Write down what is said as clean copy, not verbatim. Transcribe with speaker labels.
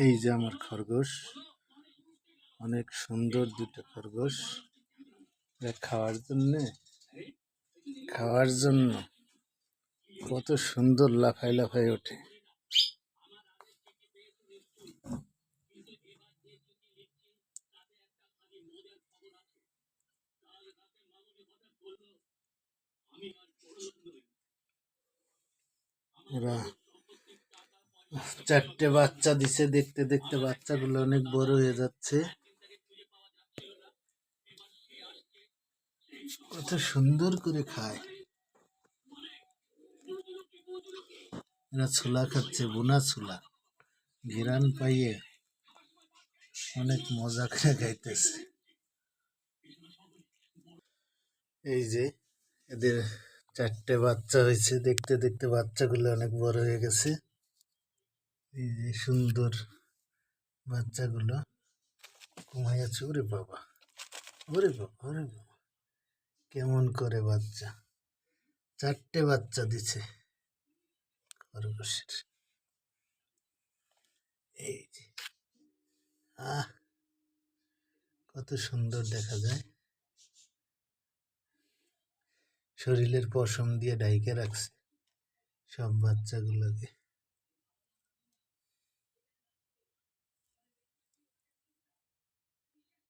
Speaker 1: এই যে আমার খরগোশ, অনেক সুন্দর দুটো খরগোশ। খাওয়ার জন্য কত সুন্দর লাফায় লাফায় ওঠে। এরা 4টে বাচ্চা দিছে, দেখতে দেখতে বাচ্চাগুলো অনেক বড় হয়ে যাচ্ছে। কত সুন্দর করে খায়। এরা ছোলা খাচ্ছে, বোনা ছোলা, ঘেরান পাইয়ে অনেক মজা করে খাইতেছে। এই যে এদের 4টে বাচ্চা হয়েছে, দেখতে দেখতে বাচ্চাগুলো অনেক বড় হয়ে গেছে। এই যে সুন্দর বাচ্চাগুলো ঘুমাই আছে। ওরে বাবা, ওরে বাবা, ওরে বাবা, কেমন করে বাচ্চা! 4টে বাচ্চা দিছে খরগোশের। এই যে আহ, কত সুন্দর দেখা যায়। শরীরের পশম দিয়ে ঢাইকে রাখছে সব বাচ্চাগুলোকে।